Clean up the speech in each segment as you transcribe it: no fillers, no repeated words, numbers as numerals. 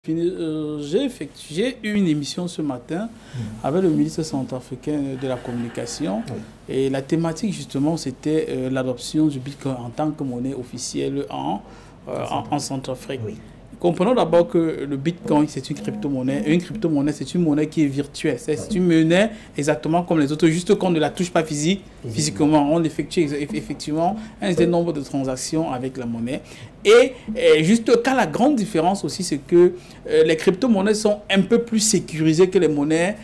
J'ai eu une émission ce matin avec le ministre centrafricain de la communication et la thématique justement c'était l'adoption du Bitcoin en tant que monnaie officielle en Centrafrique. Comprenons d'abord que le Bitcoin, c'est une crypto-monnaie. Une crypto-monnaie, c'est une monnaie qui est virtuelle. C'est une monnaie exactement comme les autres, juste qu'on ne la touche pas physiquement. On effectue effectivement un certain nombre de transactions avec la monnaie. Et juste quand la grande différence aussi, c'est que les crypto-monnaies sont un peu plus sécurisées que les monnaies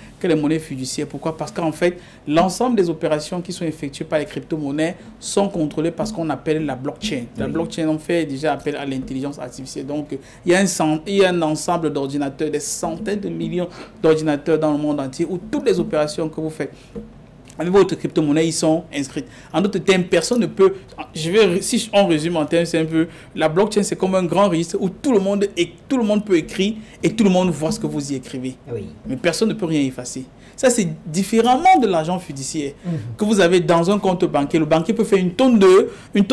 fiduciaires. Pourquoi? Parce qu'en fait, l'ensemble des opérations qui sont effectuées par les crypto-monnaies sont contrôlées par ce qu'on appelle la blockchain. La blockchain, on fait déjà appel à l'intelligence artificielle. Donc, il y a un ensemble d'ordinateurs, des centaines de millions d'ordinateurs dans le monde entier où toutes les opérations que vous faites avec votre crypto-monnaie, ils sont inscrits. En d'autres termes, personne ne peut... Si on résume en termes, c'est un peu... La blockchain, c'est comme un grand registre où tout le monde peut écrire et tout le monde voit ce que vous y écrivez. Mais personne ne peut rien effacer. Ça, c'est différemment de l'argent fiduciaire que vous avez dans un compte bancaire. Le banquier peut faire une tonne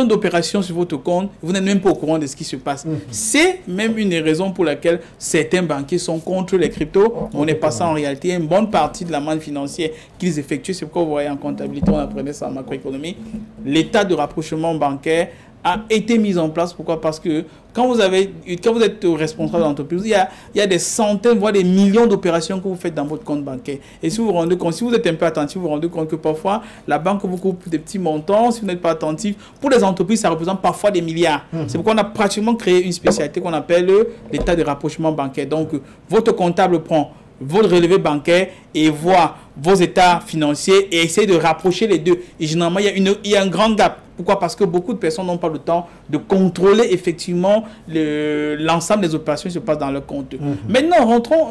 d'opérations sur votre compte. Vous n'êtes même pas au courant de ce qui se passe. C'est même une des raisons pour laquelle certains banquiers sont contre les crypto-monnaies, parce qu'en réalité, une bonne partie de la manne financière qu'ils effectuent, c'est pourquoi vous voyez en comptabilité, on apprenait ça en macroéconomie, l'état de rapprochement bancaire a été mis en place. Pourquoi? Parce que quand vous êtes responsable d'entreprise, il y a des centaines, voire des millions d'opérations que vous faites dans votre compte bancaire. Et si vous vous rendez compte, si vous êtes un peu attentif, vous vous rendez compte que parfois, la banque vous coupe des petits montants. Si vous n'êtes pas attentif, pour les entreprises, ça représente parfois des milliards. C'est pourquoi on a pratiquement créé une spécialité qu'on appelle l'état de rapprochement bancaire. Donc, votre comptable prend votre relevé bancaire et voit vos états financiers et essaie de rapprocher les deux. Et généralement, il y a un grand gap. Pourquoi? Parce que beaucoup de personnes n'ont pas le temps de contrôler effectivement l'ensemble des opérations qui se passent dans leur compte. Maintenant, rentrons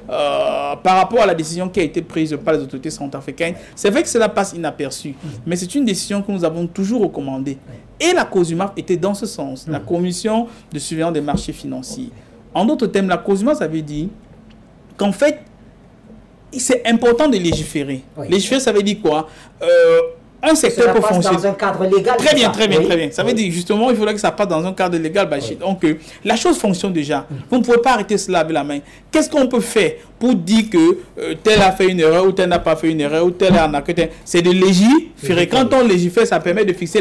par rapport à la décision qui a été prise par les autorités centrafricaines. C'est vrai que cela passe inaperçu, mais c'est une décision que nous avons toujours recommandée. Et la COSUMAF était dans ce sens, la Commission de surveillance des marchés financiers. En d'autres termes, la COSUMAF, ça veut dire qu'en fait, c'est important de légiférer. Légiférer, ça veut dire quoi? Un secteur peut fonctionner dans un cadre légal. Très bien. Ça veut dire justement, il faudrait que ça passe dans un cadre légal. Donc, la chose fonctionne déjà. Vous ne pouvez pas arrêter cela avec la main. Qu'est-ce qu'on peut faire pour dire que tel a fait une erreur ou tel n'a pas fait une erreur ou tel a arnaqué? C'est de légiférer. Quand on légifère, ça permet de fixer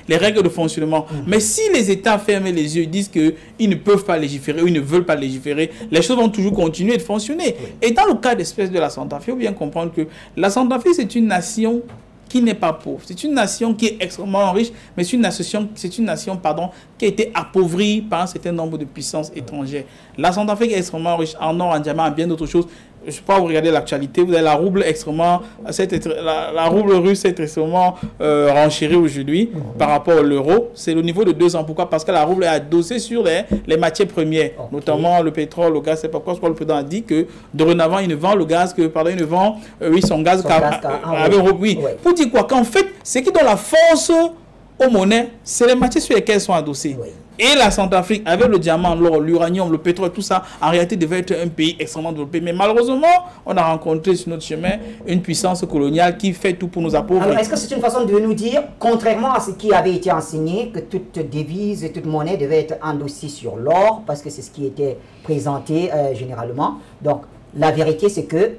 les règles de fonctionnement. Mais si les États ferment les yeux et disent qu'ils ne peuvent pas légiférer ou ils ne veulent pas légiférer, les choses vont toujours continuer de fonctionner. Et dans le cas d'espèce de la Centrafrique, il faut bien comprendre que la Centrafrique, c'est une nation qui n'est pas pauvre. C'est une nation qui est extrêmement riche, mais c'est une nation qui a été appauvrie par un certain nombre de puissances étrangères. La Centrafrique est extrêmement riche en or, en diamant, en bien d'autres choses. Je ne sais pas, vous regardez l'actualité, vous avez la rouble la rouble russe est extrêmement renchérie aujourd'hui par rapport à l'euro. C'est le niveau de 2 ans. Pourquoi? Parce que la rouble est adossée sur les matières premières, notamment le pétrole, le gaz. C'est pourquoi le président a dit que dorénavant, il ne vend le gaz que, il vend son gaz avec l'euro. Pour dire quoi? Qu'en fait, ce qui donne la force aux monnaies, c'est les matières sur lesquelles elles sont adossées. Et la Centrafrique, avec le diamant, l'or, l'uranium, le pétrole, tout ça, en réalité devait être un pays extrêmement développé. Mais malheureusement, on a rencontré sur notre chemin une puissance coloniale qui fait tout pour nous appauvrir. Alors, est-ce que c'est une façon de nous dire, contrairement à ce qui avait été enseigné, que toute devise et toute monnaie devait être endossée sur l'or, parce que c'est ce qui était présenté généralement. Donc, la vérité, c'est que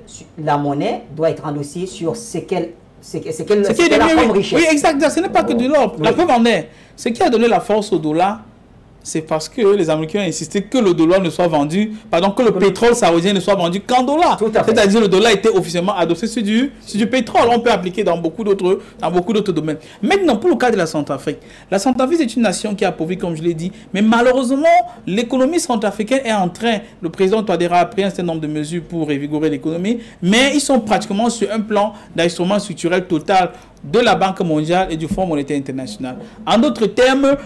la monnaie doit être endossée sur ce qu'elle a comme richesse. Oui, exactement. Ce n'est pas que de l'or. La preuve en est. Ce qui a donné la force au dollar, c'est parce que les Américains ont insisté que le dollar ne soit vendu, que le pétrole saoudien ne soit vendu qu'en dollars. C'est-à-dire que le dollar était officiellement adossé sur du pétrole. On peut appliquer dans beaucoup d'autres domaines. Maintenant, pour le cas de la Centrafrique c'est une nation qui est appauvrie, comme je l'ai dit, mais malheureusement, l'économie centrafricaine est en train, le président Touadéra a pris un certain nombre de mesures pour revigorer l'économie, mais ils sont pratiquement sur un plan d'instrument structurel total de la Banque mondiale et du Fonds monétaire international. En d'autres termes,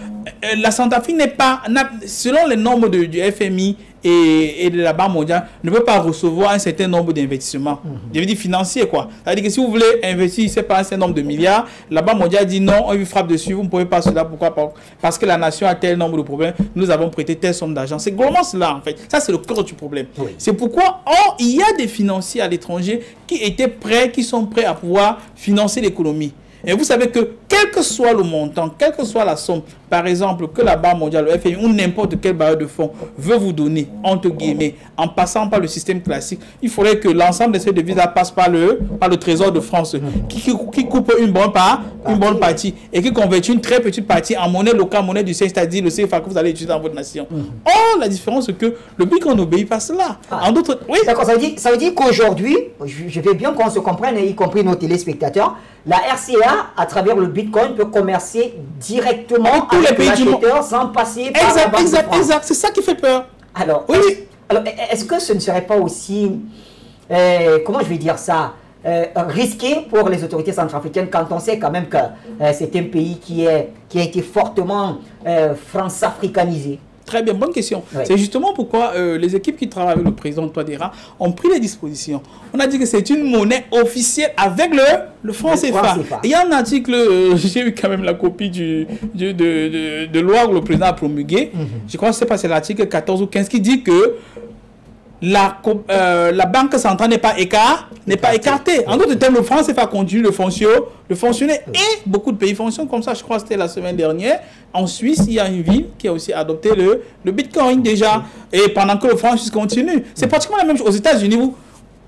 la Centrafrique n'est pas, selon les normes du FMI et de la Banque mondiale, ne peut pas recevoir un certain nombre d'investissements. Je veux dire financiers, quoi. C'est-à-dire que si vous voulez investir, c'est pas un certain nombre de milliards, la Banque mondiale dit non, on lui frappe dessus, vous ne pouvez pas cela. Pourquoi? Parce que la nation a tel nombre de problèmes, nous avons prêté telle somme d'argent. C'est globalement cela, en fait. Ça, c'est le cœur du problème. C'est pourquoi, il y a des financiers à l'étranger qui sont prêts à pouvoir financer l'économie. Et vous savez que quel que soit le montant, quelle que soit la somme, par exemple, que la Banque mondiale, le FMI ou n'importe quel bailleur de fonds veut vous donner, entre guillemets, en passant par le système classique, il faudrait que l'ensemble de ces devises-là passe par le Trésor de France, qui coupe une bonne partie et qui convertit une très petite partie en monnaie locale, monnaie du siège, c'est-à-dire le CFA que vous allez utiliser dans votre nation. Or, la différence, c'est que le Bitcoin n'obéit pas à cela. En d'autres... Oui. D'accord, ça veut dire qu'aujourd'hui, je veux bien qu'on se comprenne, y compris nos téléspectateurs, la RCA, à travers le Bitcoin, peut commercer directement avec l'acheteur sans passer par la Banque de France. Exact, c'est ça qui fait peur. Alors, oui. Alors est-ce que ce ne serait pas aussi, comment je vais dire ça, risqué pour les autorités centrafricaines quand on sait quand même que c'est un pays qui a été fortement france-africanisé? Très bien, bonne question. Oui. C'est justement pourquoi les équipes qui travaillent avec le président Touadéra ont pris les dispositions. On a dit que c'est une monnaie officielle avec le franc CFA. Il y a un article, j'ai eu quand même la copie de loi que le président a promulguée. Je crois que c'est l'article 14 ou 15 qui dit que la banque centrale n'est pas écartée. En d'autres termes, le franc CFA continue de fonctionner et beaucoup de pays fonctionnent comme ça. Je crois que c'était la semaine dernière. En Suisse, il y a une ville qui a aussi adopté le Bitcoin déjà. Et pendant que le franc suisse continue. C'est pratiquement la même chose. Aux États-Unis,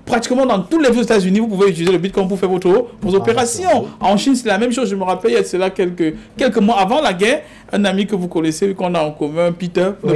pratiquement dans tous les États-Unis, vous pouvez utiliser le Bitcoin pour faire vos opérations. En Chine, c'est la même chose. Je me rappelle, il y a cela quelques mois avant la guerre, un ami que vous connaissez, qu'on a en commun, Peter, pour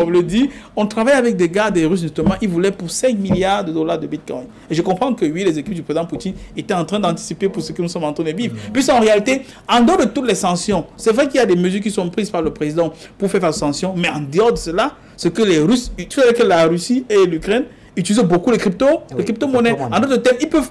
le dire, on travaille avec des gars, des Russes, justement, ils voulaient pour 5 milliards de dollars de Bitcoin. Et je comprends que oui, les équipes du président Poutine étaient en train d'anticiper pour ce que nous sommes en train de vivre. Puisqu'en réalité, en dehors de toutes les sanctions, c'est vrai qu'il y a des mesures qui sont prises par le président pour faire face aux sanctions, mais en dehors de cela, ce que les Russes, tu sais que la Russie et l'Ukraine utilisent beaucoup les crypto-monnaies. En d'autres termes, ils peuvent,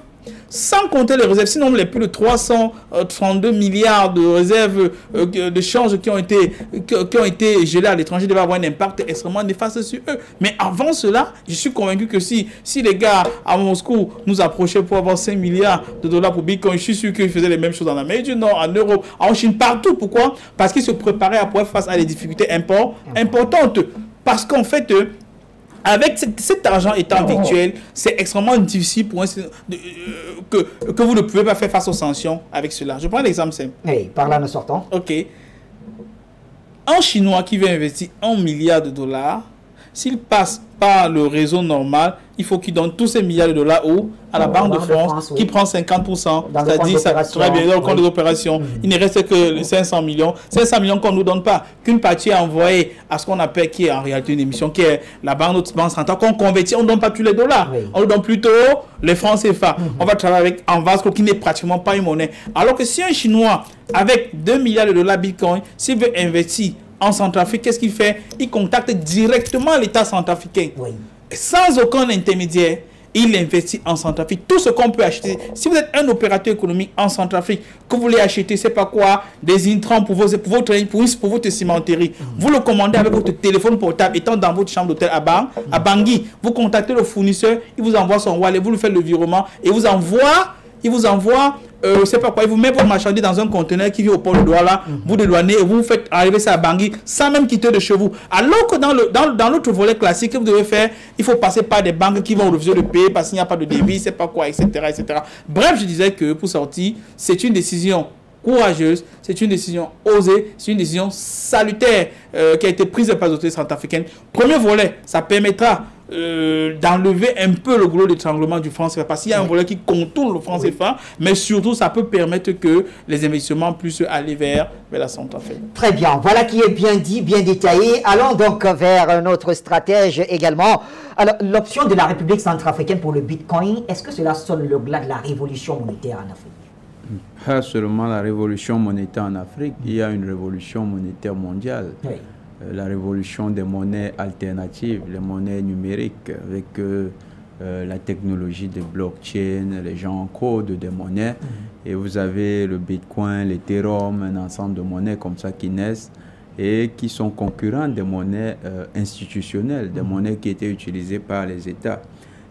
sans compter les réserves, sinon les plus de 332 milliards de réserves de change qui ont été gelées à l'étranger, devaient avoir un impact extrêmement néfaste sur eux. Mais avant cela, je suis convaincu que si les gars à Moscou nous approchaient pour avoir 5 milliards de dollars pour Bitcoin, je suis sûr qu'ils faisaient les mêmes choses en Amérique du Nord, en Europe, en Chine, partout. Pourquoi? Parce qu'ils se préparaient à pouvoir faire face à des difficultés importantes. Parce qu'en fait, avec cet argent étant virtuel, c'est extrêmement difficile pour que vous ne pouvez pas faire face aux sanctions avec cela. Je prends l'exemple simple. Oui, par là nous sortons. Ok. Un Chinois qui veut investir 1 milliard de dollars, s'il passe par le réseau normal, il faut qu'il donne tous ces milliards de dollars à la Banque de France, qui prend 50%, c'est-à-dire ça très bien dans le compte des opérations. Il ne reste que 500 millions. 500 millions qu'on ne nous donne pas, qu'une partie est envoyée à ce qu'on appelle, qui est en réalité une émission, qui est la Banque centrale, qu'on convertit, on ne donne pas tous les dollars. On nous donne plutôt les francs CFA. On va travailler avec en Vasco, qui n'est pratiquement pas une monnaie. Alors que si un Chinois, avec 2 milliards de dollars Bitcoin, s'il veut investir en Centrafrique, qu'est-ce qu'il fait? Il contacte directement l'État centrafricain. Sans aucun intermédiaire, il investit en Centrafrique. Tout ce qu'on peut acheter. Si vous êtes un opérateur économique en Centrafrique, que vous voulez acheter, c'est pas quoi, des intrants pour votre cimenterie. Vous le commandez avec votre téléphone portable, étant dans votre chambre d'hôtel à Bangui. Vous contactez le fournisseur, il vous envoie son wallet, vous lui faites le virement et il vous envoie c'est pas quoi, il vous met votre marchandise dans un conteneur qui vient au port de Douala, vous dédouanez et vous faites arriver ça à Bangui sans même quitter de chez vous. Alors que dans l'autre volet classique que vous devez faire, il faut passer par des banques qui vont refuser de payer parce qu'il n'y a pas de débit, c'est pas quoi, etc., etc. Bref, je disais que pour sortir, c'est une décision courageuse, c'est une décision osée, c'est une décision salutaire qui a été prise par les autorités centrafricaines. Premier volet, ça permettra d'enlever un peu le goulot d'étranglement du franc CFA parce qu'il y a un volet qui contourne le franc CFA, mais surtout ça peut permettre que les investissements puissent aller vers la Centrafrique. Très bien, voilà qui est bien dit, bien détaillé. Allons donc vers notre stratège également. Alors, l'option de la République centrafricaine pour le Bitcoin, est-ce que cela sonne le glas de la révolution monétaire en Afrique? Pas seulement la révolution monétaire en Afrique, il y a une révolution monétaire mondiale. La révolution des monnaies alternatives, les monnaies numériques, avec la technologie de blockchain, les gens codent des monnaies. Et vous avez le Bitcoin, l'Ethereum, un ensemble de monnaies comme ça qui naissent et qui sont concurrents des monnaies institutionnelles, des monnaies qui étaient utilisées par les États.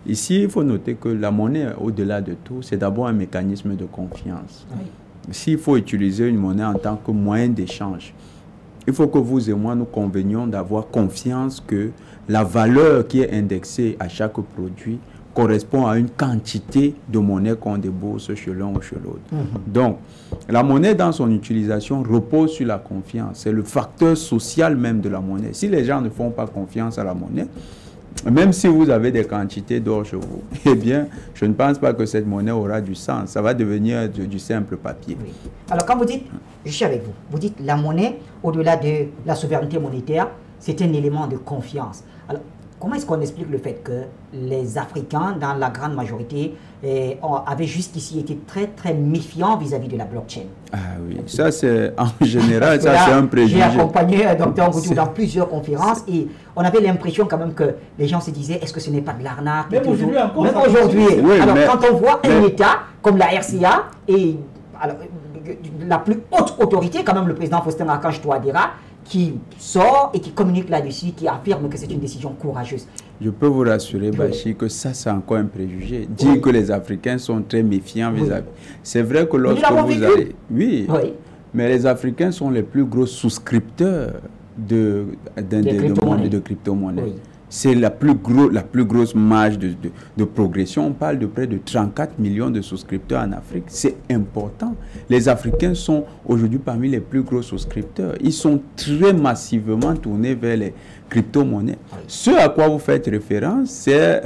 Ici, il faut noter que la monnaie, au-delà de tout, c'est d'abord un mécanisme de confiance. S'il faut utiliser une monnaie en tant que moyen d'échange, il faut que vous et moi nous convenions d'avoir confiance que la valeur qui est indexée à chaque produit correspond à une quantité de monnaie qu'on débourse chez l'un ou chez l'autre. Donc, la monnaie dans son utilisation repose sur la confiance. C'est le facteur social même de la monnaie. Si les gens ne font pas confiance à la monnaie, même si vous avez des quantités d'or chez vous, eh bien, je ne pense pas que cette monnaie aura du sens. Ça va devenir du simple papier. Oui. Alors, quand vous dites, je suis avec vous, vous dites la monnaie, au-delà de la souveraineté monétaire, c'est un élément de confiance. Alors, comment est-ce qu'on explique le fait que les Africains, dans la grande majorité, avaient jusqu'ici été très, très méfiants vis-à-vis de la blockchain? Ah oui, ça c'est, en général, ça c'est un préjugé. J'ai accompagné Dr Ngoutou dans plusieurs conférences et on avait l'impression quand même que les gens se disaient, est-ce que ce n'est pas de l'arnaque? Même aujourd'hui encore. Même aujourd'hui. Oui, alors, quand on voit un État comme la RCA et alors, la plus haute autorité, quand même le président Faustin Archange Touadéra, qui sort et qui communique là-dessus, qui affirme que c'est une décision courageuse. Je peux vous rassurer, Bachir, que ça, c'est encore un préjugé. Dire que les Africains sont très méfiants vis-à-vis. C'est vrai que lorsque vous allez... Oui, mais les Africains sont les plus gros souscripteurs de crypto-monnaies. Oui. C'est la plus grosse marge de progression. On parle de près de 34 millions de souscripteurs en Afrique. C'est important. Les Africains sont aujourd'hui parmi les plus gros souscripteurs. Ils sont très massivement tournés vers les crypto-monnaies. Ce à quoi vous faites référence, c'est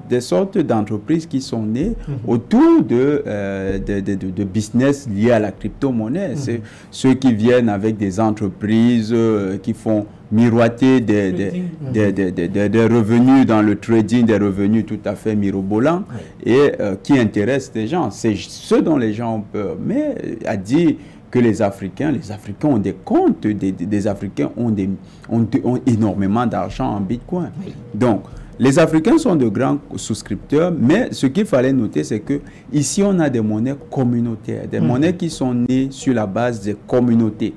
des sortes d'entreprises qui sont nées autour de business liés à la crypto-monnaie. C'est ceux qui viennent avec des entreprises qui font miroiter des revenus dans le trading, des revenus tout à fait mirobolants et qui intéressent les gens. C'est ce dont les gens ont peur. Mais à dire que les Africains ont des comptes, des Africains ont énormément d'argent en Bitcoin. Donc, les Africains sont de grands souscripteurs, mais ce qu'il fallait noter, c'est que ici on a des monnaies communautaires, des monnaies qui sont nées sur la base des communautés.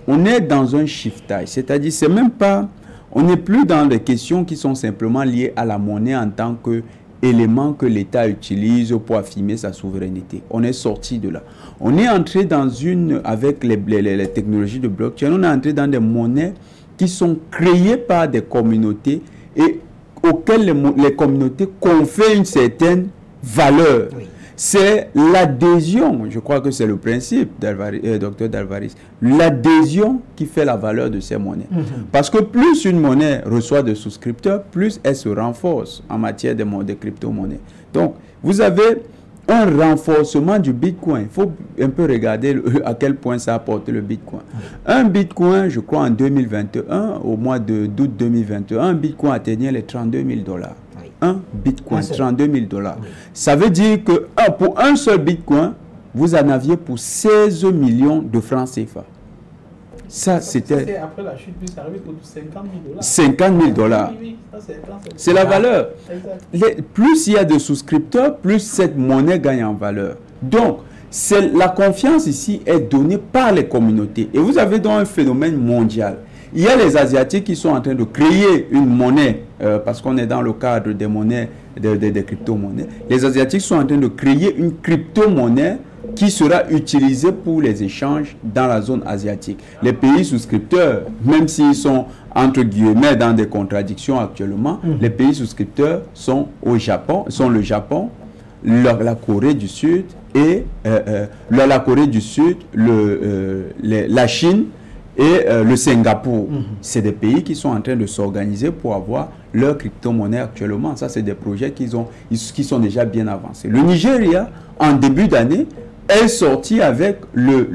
On est dans un shiftage, c'est-à-dire c'est même pas, on n'est plus dans des questions qui sont simplement liées à la monnaie en tant qu'élément que l'État utilise pour affirmer sa souveraineté. On est sorti de là. On est entré dans avec les technologies de blockchain, on est entré dans des monnaies qui sont créées par des communautés et auxquelles les communautés confèrent une certaine valeur. C'est l'adhésion, je crois que c'est le principe, Dr Dalvaris, l'adhésion qui fait la valeur de ces monnaies. Parce que plus une monnaie reçoit de souscripteurs, plus elle se renforce en matière de crypto-monnaies. Donc, vous avez un renforcement du Bitcoin. Il faut un peu regarder à quel point ça a apporté le Bitcoin. Un Bitcoin, je crois en 2021, au mois d'août 2021, un Bitcoin atteignait les $32 000. Un Bitcoin, $32 000. Ça veut dire que pour un seul Bitcoin, vous en aviez pour 16 millions de francs CFA. Ça, c'était... Après la chute, c'est arrivé pour $50 000. 50 000 $. Oui, c'est la valeur. Plus il y a de souscripteurs, plus cette monnaie gagne en valeur. Donc, la confiance ici est donnée par les communautés. Et vous avez donc un phénomène mondial. Il y a les Asiatiques qui sont en train de créer une monnaie, parce qu'on est dans le cadre des monnaies, des crypto-monnaies. Les Asiatiques sont en train de créer une crypto-monnaie qui sera utilisée pour les échanges dans la zone asiatique. Les pays souscripteurs, même s'ils sont entre guillemets dans des contradictions actuellement, les pays souscripteurs sont le Japon, la Corée du Sud et la Chine et le Singapour. C'est des pays qui sont en train de s'organiser pour avoir leur crypto-monnaie actuellement. Ça, c'est des projets qui sont déjà bien avancés. Le Nigeria, en début d'année, est sorti avec le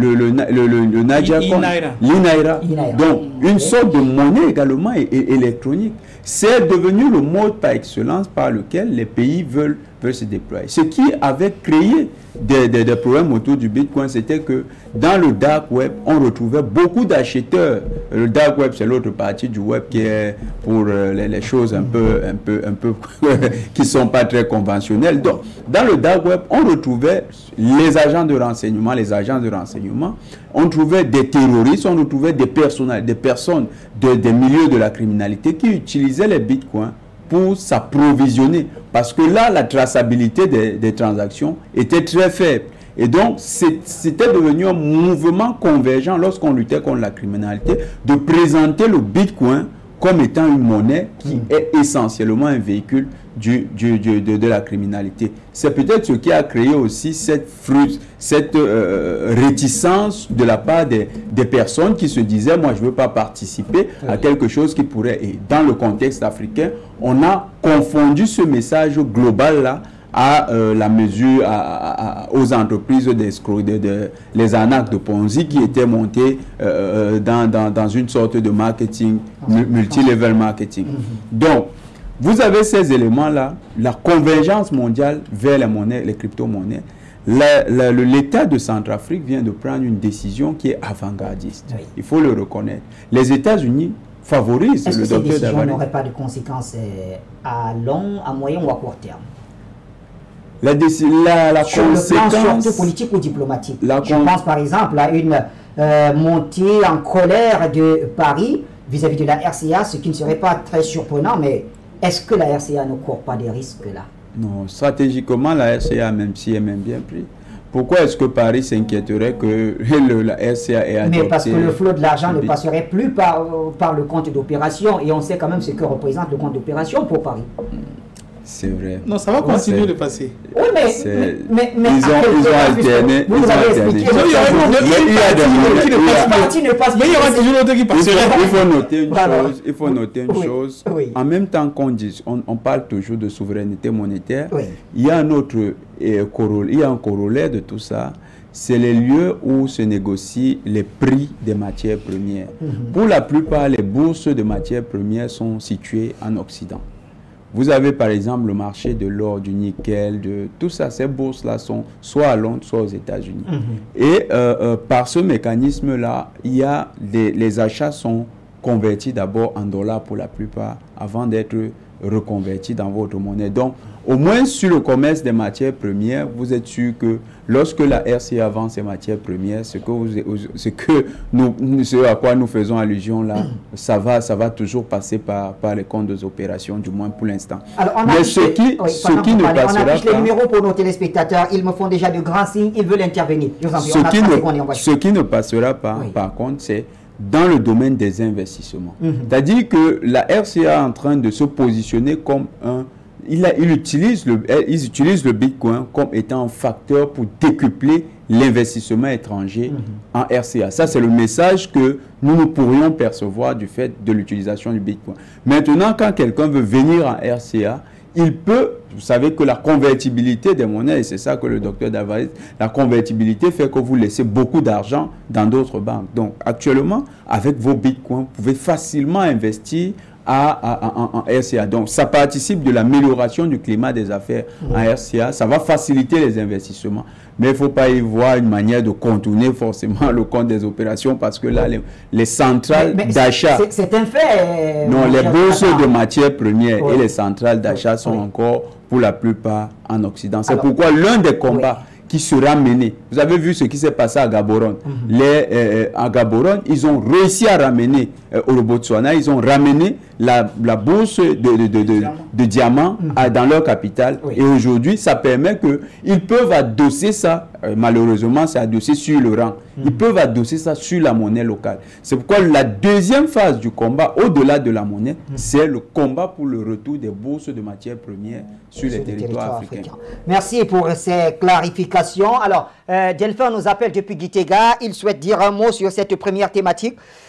Naira. Donc, une sorte de monnaie également électronique. C'est devenu le mode par excellence par lequel les pays veulent se déployer. Ce qui avait créé des problèmes autour du Bitcoin, c'était que dans le dark web, on retrouvait beaucoup d'acheteurs. Le dark web, c'est l'autre partie du web qui est pour les choses un peu qui ne sont pas très conventionnelles. Donc, dans le dark web, on retrouvait les agents de renseignement, on trouvait des terroristes, on retrouvait des personnes des milieux de la criminalité qui utilisaient les bitcoins pour s'approvisionner. Parce que là, la traçabilité des transactions était très faible. Et donc, c'était devenu un mouvement convergent lorsqu'on luttait contre la criminalité de présenter le bitcoin comme étant une monnaie qui est essentiellement un véhicule de la criminalité. C'est peut-être ce qui a créé aussi cette réticence de la part des personnes qui se disaient, moi je ne veux pas participer à quelque chose qui pourrait... Et dans le contexte africain, on a confondu ce message global-là à la mesure, aux entreprises les arnaques de Ponzi qui étaient montées dans une sorte de marketing, multi-level marketing. Donc, vous avez ces éléments-là, la convergence mondiale vers les monnaies, les crypto-monnaies. L'État de Centrafrique vient de prendre une décision qui est avant-gardiste. Oui. Il faut le reconnaître. Les États-Unis favorisent le docteur Davaris. Est-ce que ces décisions n'auraient pas de conséquences à long, à moyen ou à court terme? La sur le plan surtout politique ou diplomatique. Je pense par exemple à une montée en colère de Paris vis-à-vis de la RCA, ce qui ne serait pas très surprenant, mais est-ce que la RCA ne court pas des risques là? Non, stratégiquement, la RCA, même si elle est même bien pris. Pourquoi est-ce que Paris s'inquiéterait que la RCA ait adopté? Mais parce que le flot de l'argent ne passerait plus par le compte d'opération, et on sait quand même ce que représente le compte d'opération pour Paris. C'est vrai. Non, ça va continuer de passer. Oui, mais ils ont alterné. Vous avez expliqué. Mais il y aura toujours l'autre qui passerait. Il faut noter une chose. En même temps on parle toujours de souveraineté monétaire, il y a un corollaire de tout ça. C'est les lieux où se négocient les prix des matières premières. Pour la plupart, les bourses de matières premières sont situées en Occident. Vous avez par exemple le marché de l'or, du nickel, de tout ça. Ces bourses-là sont soit à Londres, soit aux États-Unis. Et par ce mécanisme-là, les achats sont convertis d'abord en dollars pour la plupart, avant d'être reconvertis dans votre monnaie. Donc, au moins sur le commerce des matières premières, vous êtes sûr que lorsque la RCA vend ses matières premières, ce à quoi nous faisons allusion là, ça va toujours passer par les comptes des opérations, du moins pour l'instant. Mais ce qui ne passera pas... On affiche les numéros pour nos téléspectateurs, ils me font déjà de grands signes, ils veulent intervenir. Ce qui ne passera pas, par contre, c'est dans le domaine des investissements. C'est-à-dire que la RCA est en train de se positionner comme ils utilisent le Bitcoin comme étant un facteur pour décupler l'investissement étranger en RCA. Ça, c'est le message que nous pourrions percevoir du fait de l'utilisation du Bitcoin. Maintenant, quand quelqu'un veut venir en RCA, il peut, vous savez que la convertibilité des monnaies, et c'est ça que le docteur Davaris, la convertibilité fait que vous laissez beaucoup d'argent dans d'autres banques. Donc, actuellement, avec vos bitcoins, vous pouvez facilement investir en RCA. Donc, ça participe de l'amélioration du climat des affaires en RCA. Ça va faciliter les investissements. Mais il ne faut pas y voir une manière de contourner forcément le compte des opérations parce que là, les centrales d'achat... C'est un fait. Non, les bourses de matières premières et les centrales d'achat sont encore, pour la plupart, en Occident. C'est pourquoi l'un des combats qui sera mené, vous avez vu ce qui s'est passé à Gaborone. À Gaborone, ils ont réussi à ramener, au Botswana, ils ont ramené la bourse de diamants dans leur capitale. Et aujourd'hui, ça permet qu'ils peuvent adosser ça, malheureusement, c'est adossé sur le rang. Ils peuvent adosser ça sur la monnaie locale. C'est pourquoi la deuxième phase du combat, au-delà de la monnaie, c'est le combat pour le retour des bourses de matières premières sur les territoires africains. Merci pour ces clarifications. Alors, Delphin nous appelle depuis Gitega. Il souhaite dire un mot sur cette première thématique.